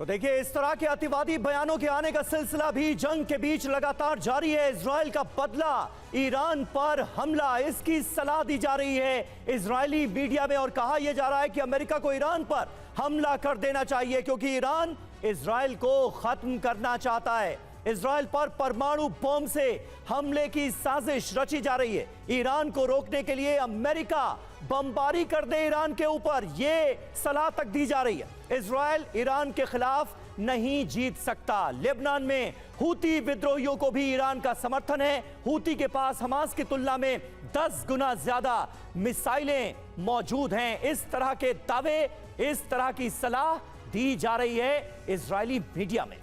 तो देखिए, इस तरह के अतिवादी बयानों के आने का सिलसिला भी जंग के बीच लगातार जारी है। इजराइल का बदला, ईरान पर हमला, इसकी सलाह दी जा रही है इजरायली मीडिया में और कहा यह जा रहा है कि अमेरिका को ईरान पर हमला कर देना चाहिए क्योंकि ईरान इजराइल को खत्म करना चाहता है। इजराइल पर परमाणु बम से हमले की साजिश रची जा रही है। ईरान को रोकने के लिए अमेरिका बमबारी कर दे ईरान के ऊपर, यह सलाह तक दी जा रही है। इजराइल ईरान के खिलाफ नहीं जीत सकता। लेबनान में हूती विद्रोहियों को भी ईरान का समर्थन है। हूती के पास हमास की तुलना में 10 गुना ज्यादा मिसाइलें मौजूद हैं। इस तरह के दावे, इस तरह की सलाह दी जा रही है इजरायली मीडिया में।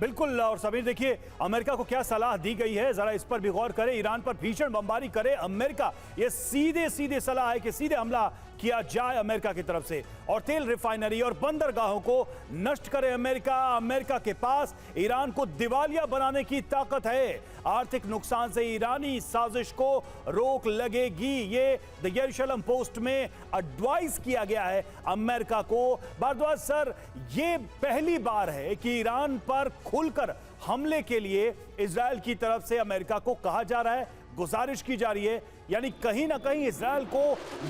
बिल्कुल। और समीर, देखिए अमेरिका को क्या सलाह दी गई है, जरा इस पर भी गौर करें। ईरान पर भीषण बमबारी करे अमेरिका, ये सीधे सीधे सलाह है कि सीधे हमला किया जाए अमेरिका की तरफ से और तेल रिफाइनरी और बंदरगाहों को नष्ट करे अमेरिका। अमेरिका के पास ईरान को दिवालिया बनाने की ताकत है। आर्थिक नुकसान से ईरानी साजिश को रोक लगेगी, ये द यरूशलेम पोस्ट में एडवाइस किया गया है अमेरिका को। भारद्वाज सर, ये पहली बार है कि ईरान पर खुलकर हमले के लिए इजराइल की तरफ से अमेरिका को कहा जा रहा है, गुजारिश की जा रही है, यानी कहीं ना कहीं इजराइल को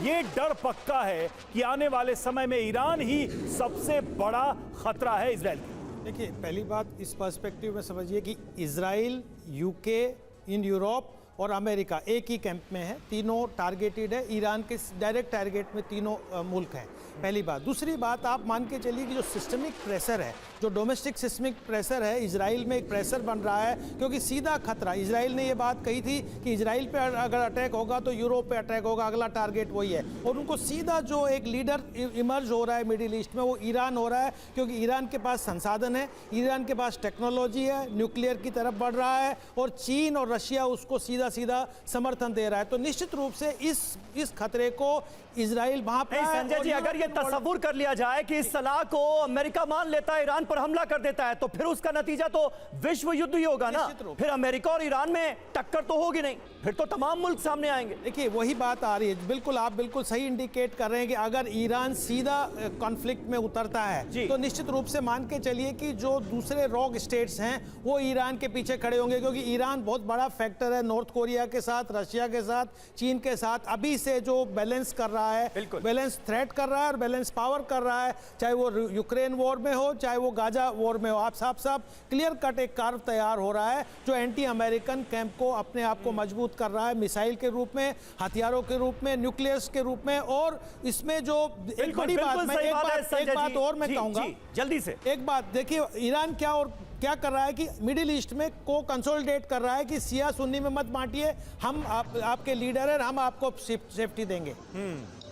यह डर पक्का है कि आने वाले समय में ईरान ही सबसे बड़ा खतरा है इजराइल की। देखिए, पहली बात इस पर्सपेक्टिव में समझिए कि इजराइल, यूके, इन यूरोप और अमेरिका एक ही कैंप में है। तीनों टारगेटेड है। ईरान के डायरेक्ट टारगेट में तीनों मुल्क हैं, पहली बात। दूसरी बात, आप मान के चलिए कि जो सिस्टमिक प्रेशर है, जो डोमेस्टिक सिस्टमिक प्रेशर है, इजराइल में एक प्रेशर बन रहा है क्योंकि सीधा खतरा, इजराइल ने ये बात कही थी कि इजराइल पे अगर अटैक होगा तो यूरोप पे अटैक होगा, अगला टारगेट वही है। और उनको सीधा जो एक लीडर इमर्ज हो रहा है मिडिल ईस्ट में, वो ईरान हो रहा है क्योंकि ईरान के पास संसाधन है, ईरान के पास टेक्नोलॉजी है, न्यूक्लियर की तरफ बढ़ रहा है और चीन और रशिया उसको सीधा सीधा समर्थन दे रहा है। तो निश्चित रूप से इस खतरे को इजराइल वहां पर। संजय जी, अगर ये तस्वुर कर लिया जाए कि इस सलाह को अमेरिका मान लेता है, ईरान पर हमला कर देता है, तो फिर उसका नतीजा तो विश्व युद्ध ही होगा ना। फिर अमेरिका और ईरान में टक्कर तो होगी नहीं, फिर तो तमाम मुल्क सामने आएंगे। देखिए, वही बात आ रही है। बिल्कुल, आप बिल्कुल सही इंडिकेट कर रहे हैं कि अगर ईरान सीधा कॉन्फ्लिक्ट में उतरता है तो निश्चित रूप से मान के चलिए कि जो दूसरे रॉक स्टेट्स हैं वो ईरान के पीछे खड़े होंगे क्योंकि ईरान बहुत बड़ा फैक्टर है नॉर्थ कोरिया के साथ, रशिया के साथ, चीन के साथ। अभी से जो बैलेंस कर रहा है, बैलेंस थ्रेट कर रहा है और बैलेंस पावर कर रहा है, चाहे वो यूक्रेन वॉर में हो, चाहे वो गाजा वॉर में हो। आप साफ क्लियर कट एक कार्व तैयार हो रहा है जो एंटी अमेरिकन कैंप को, अपने आप को मजबूत कर रहा है, मिसाइल के रूप में, हथियारों के रूप में, न्यूक्लियस के रूप में। और इसमें जो एक बड़ी बात, मैं एक बात और मैं कहूंगा जल्दी से, एक बात देखिए, ईरान क्या कर रहा है कि मिडिल ईस्ट में को कंसोलिडेट कर रहा है कि शिया सुन्नी में मत बांटिए, हम आपके लीडर हैं, हम आपको सेफ्टी देंगे।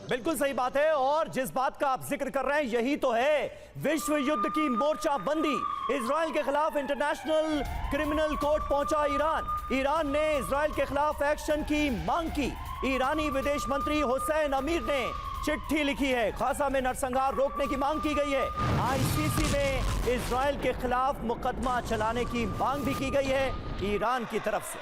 बिल्कुल सही बात है। और जिस बात का आप जिक्र कर रहे हैं यही तो है विश्व युद्ध की मोर्चाबंदी। इजराइल के खिलाफ इंटरनेशनल क्रिमिनल कोर्ट पहुंचा ईरान ने इजराइल के खिलाफ एक्शन की मांग की। ईरानी विदेश मंत्री हुसैन अमीर ने चिट्ठी लिखी है, गाजा में नरसंहार रोकने की मांग की गई है। आईसीसी में इजराइल के खिलाफ मुकदमा चलाने की मांग भी की गई है ईरान की तरफ से।